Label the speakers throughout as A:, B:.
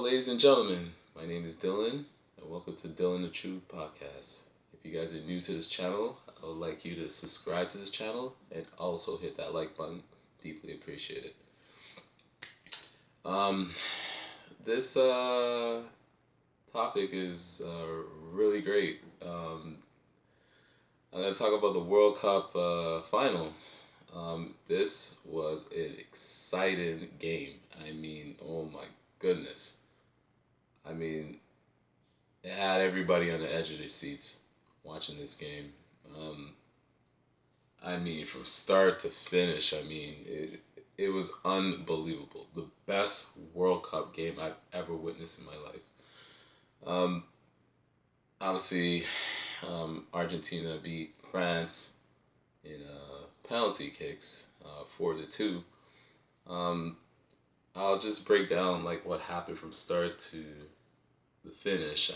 A: ladies and gentlemen. My name is Dylan, and welcome to Dylan the Truth Podcast. If you guys are new to this channel, I would like you to subscribe to this channel and also hit that like button. Deeply appreciate it. Um, this topic is really great. I'm going to talk about the World Cup final. This was an exciting game. I mean, oh my goodness. I mean, it had everybody on the edge of their seats watching this game. Um, I mean, from start to finish, it was unbelievable. The best World Cup game I've ever witnessed in my life. Um, Obviously, Argentina beat France in penalty kicks, 4-2. Um, I'll just break down like what happened from start to the finish.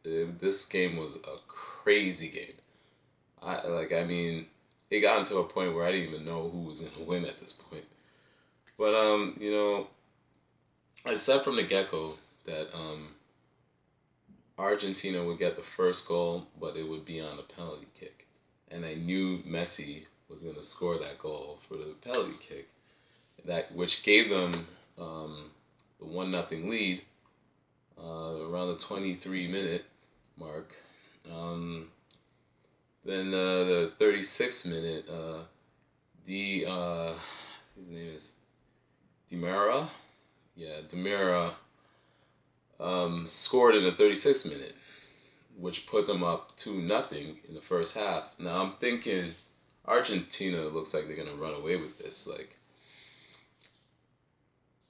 A: This game was a crazy game. It got into a point where I didn't even know who was gonna win at this point. But I said from the get go that Argentina would get the first goal, but it would be on a penalty kick, and I knew Messi was gonna score that goal for the penalty kick, that which gave them the 1-0 lead around the 23-minute mark. Um, Then the 36th minute, his name is Demira. Yeah, Demira scored in the 36th minute, which put them up 2-0 in the first half. Now I'm thinking Argentina looks like they're gonna run away with this. Like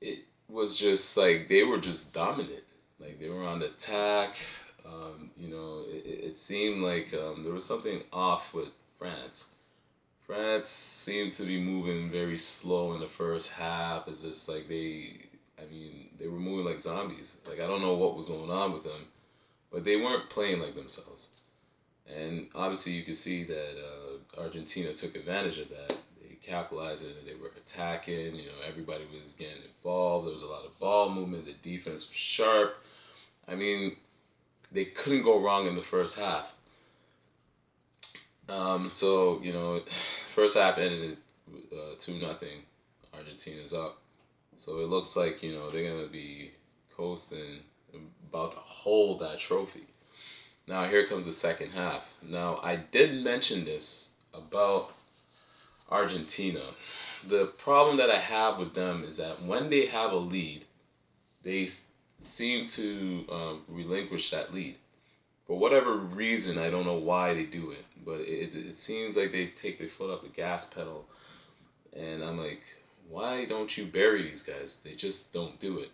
A: it was just like they were just dominant. Like they were on the attack. It seemed like there was something off with France. France seemed to be moving very slow in the first half. It's just like they were moving like zombies. Like I don't know what was going on with them, but they weren't playing like themselves. And obviously, you could see that Argentina took advantage of that. They capitalized it. They were attacking. Everybody was getting involved. There was a lot of ball movement. The defense was sharp. I mean, they couldn't go wrong in the first half. First half ended 2-0. Argentina's up. So it looks like they're gonna be coasting, about to hold that trophy. Now here comes the second half. Now I did mention this about Argentina. The problem that I have with them is that when they have a lead, they seem to relinquish that lead. For whatever reason, I don't know why they do it, but it seems like they take their foot off the gas pedal, and I'm like, why don't you bury these guys? They just don't do it.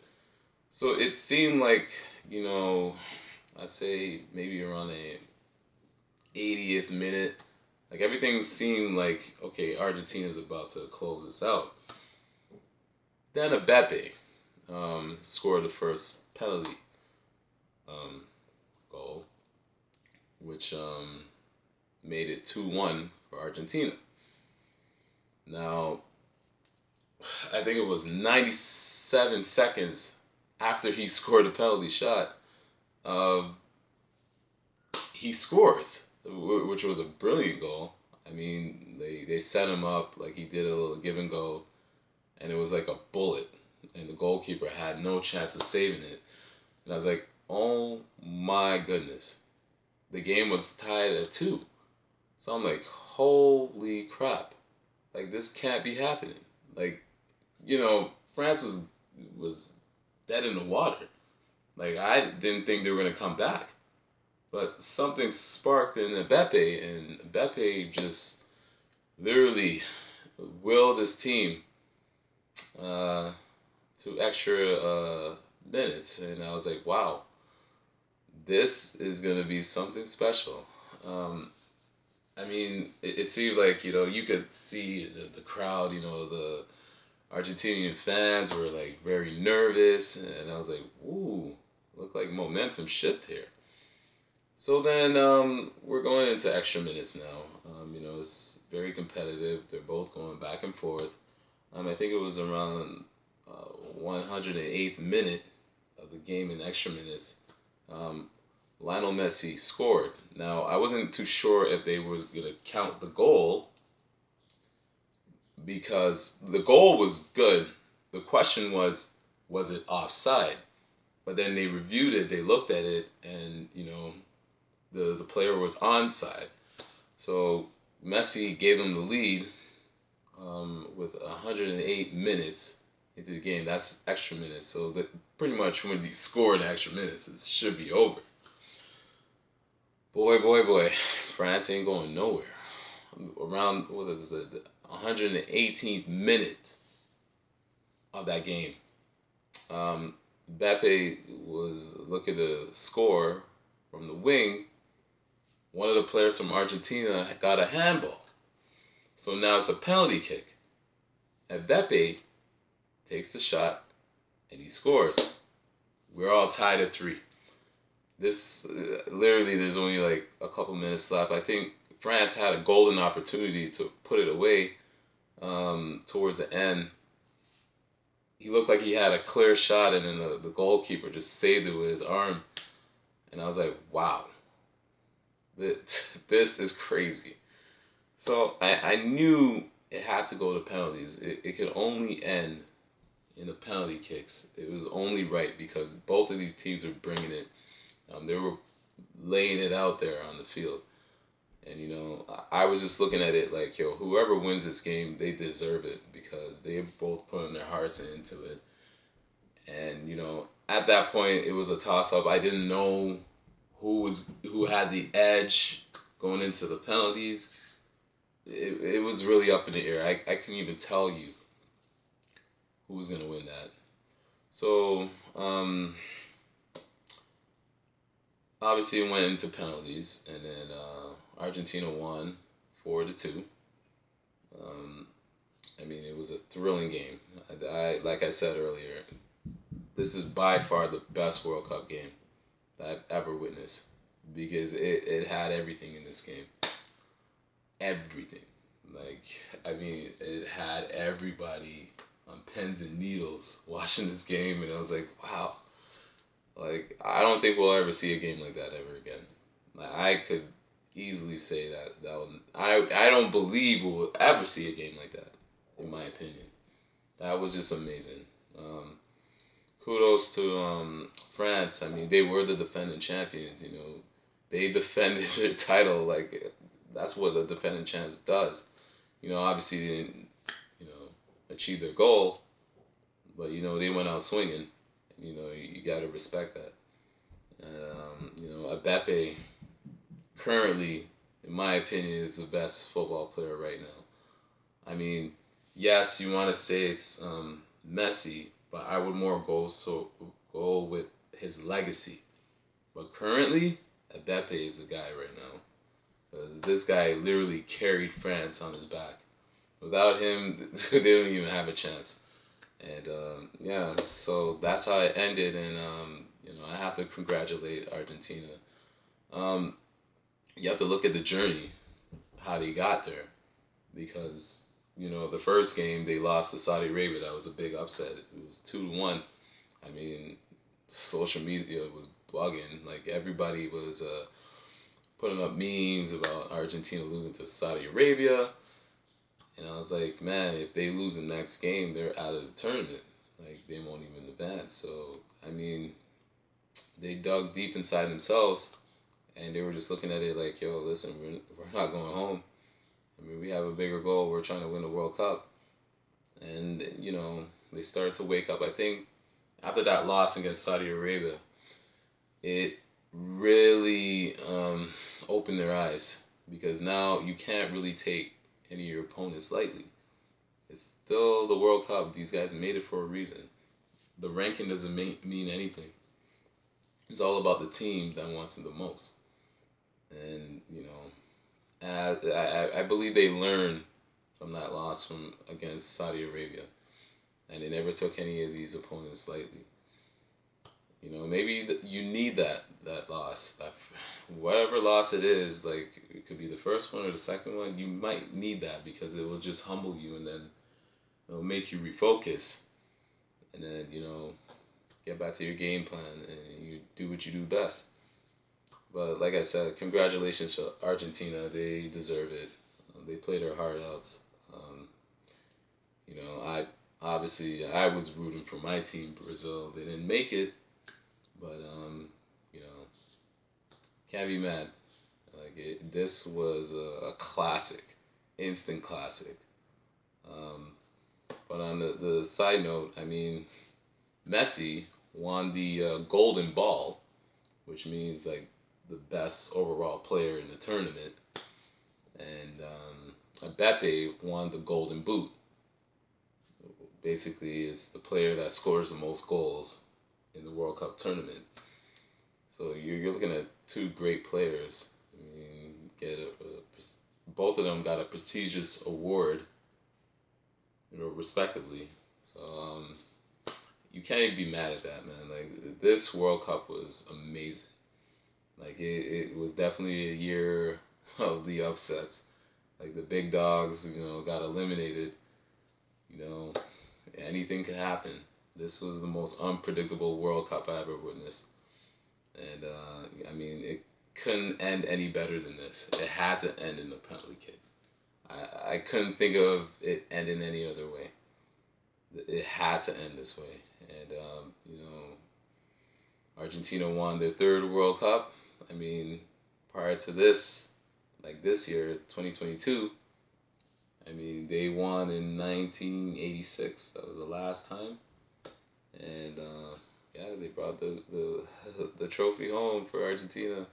A: So it seemed like, I'd say maybe around the 80th minute, like everything seemed like, okay, Argentina's about to close this out. Then Mbappe scored the first penalty um, goal, which made it 2-1 for Argentina. Now, I think it was 97 seconds after he scored a penalty shot, uh, he scores, which was a brilliant goal. I mean, they set him up like he did a little give and go, and it was like a bullet, and the goalkeeper had no chance of saving it. And I was like, oh my goodness. The game was tied at 2. So I'm like, holy crap. Like, this can't be happening. Like, France was dead in the water. Like, I didn't think they were going to come back. But something sparked in Mbappe, and Mbappe just literally willed his team uh, to extra minutes. And I was like, wow, this is going to be something special. It seemed like, you could see the crowd, the Argentinian fans were like very nervous. And I was like, ooh, look like momentum shift here. So then we're going into extra minutes now. It's very competitive. They're both going back and forth. I think it was around 108th minute of the game in extra minutes, um, Lionel Messi scored. Now, I wasn't too sure if they were going to count the goal because the goal was good. The question was it offside? But then they reviewed it, they looked at it, and the player was onside. So Messi gave them the lead with 108 minutes into the game. That's extra minutes. So that pretty much when you score in extra minutes, it should be over. Boy, France ain't going nowhere. Around what is it, the 118th minute of that game, Mbappe was looking to score from the wing. One of the players from Argentina got a handball. So now it's a penalty kick. And Mbappe takes the shot and he scores. We're all tied at 3. This literally, there's only like a couple minutes left. I think France had a golden opportunity to put it away towards the end. He looked like he had a clear shot, and then the goalkeeper just saved it with his arm. And I was like, wow, this is crazy. So I knew it had to go to penalties. It could only end in the penalty kicks. It was only right because both of these teams were bringing it. They were laying it out there on the field. And, I was just looking at it like, yo, whoever wins this game, they deserve it because they both putting their hearts into it. And, at that point, it was a toss-up. I didn't know who had the edge going into the penalties. It was really up in the air. I couldn't even tell you who was going to win that. So, obviously it went into penalties, and then Argentina won 4-2. I mean, it was a thrilling game. I like I said earlier, this is by far the best World Cup game that I've ever witnessed because it had everything in this game. Everything. Like, I mean, it had everybody on pins and needles watching this game, and I was like, wow. Like, I don't think we'll ever see a game like that ever again. Like, I could easily say I don't believe we'll ever see a game like that, in my opinion. That was just amazing. Kudos to France. I mean, they were the defending champions. They defended their title. Like, that's what the defending champs does. Obviously they didn't, achieve their goal, but they went out swinging. You got to respect that. Mbappe currently, in my opinion, is the best football player right now. I mean, yes, you want to say it's Messi, but I would more go with his legacy. But currently, Mbappe is the guy right now because this guy literally carried France on his back. Without him, they don't even have a chance. And yeah, so that's how it ended, and I have to congratulate Argentina. Um, you have to look at the journey, how they got there, because the first game they lost to Saudi Arabia. That was a big upset. It was 2-1. I mean, social media was bugging. Like, everybody was putting up memes about Argentina losing to Saudi Arabia. And I was like, man, if they lose the next game, they're out of the tournament. Like, they won't even advance. So, I mean, they dug deep inside themselves, and they were just looking at it like, yo, listen, we're not going home. I mean, we have a bigger goal. We're trying to win the World Cup. And, they started to wake up. I think after that loss against Saudi Arabia, it really opened their eyes because now you can't really take any of your opponents lightly. It's still the World Cup. These guys made it for a reason. The ranking doesn't mean anything. It's all about the team that wants it the most. And, I believe they learned from that loss against Saudi Arabia. And they never took any of these opponents lightly. Maybe you need that loss. Whatever loss it is, like, it could be the first one or the second one, you might need that because it will just humble you, and then it'll make you refocus. And then, get back to your game plan, and you do what you do best. But like I said, congratulations to Argentina. They deserve it. They played their heart out. Um, I obviously I was rooting for my team, Brazil. They didn't make it, but you know, can't be mad. This was a classic, instant classic. Um, but on the side note, I mean, Messi won the Golden Ball, which means like the best overall player in the tournament, and Mbappe won the Golden Boot. Basically, it's the player that scores the most goals in the World Cup tournament. So you're looking at two great players. I mean, both of them got a prestigious award, respectively. So you can't be mad at that, man. Like this World Cup was amazing. Like it was definitely a year of the upsets. Like the big dogs, got eliminated. You know, anything could happen. This was the most unpredictable World Cup I ever witnessed, and I mean, it couldn't end any better than this. It had to end in the penalty kicks. I couldn't think of it ending any other way. It had to end this way, and Argentina won their third World Cup. I mean, prior to this, like this year, 2022, I mean, they won in 1986. That was the last time. And yeah, they brought the trophy home for Argentina.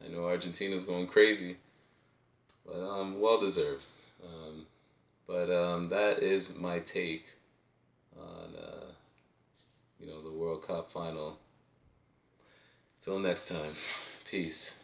A: I know Argentina's going crazy, but well deserved. Um, but that is my take on the World Cup final. Till next time, peace.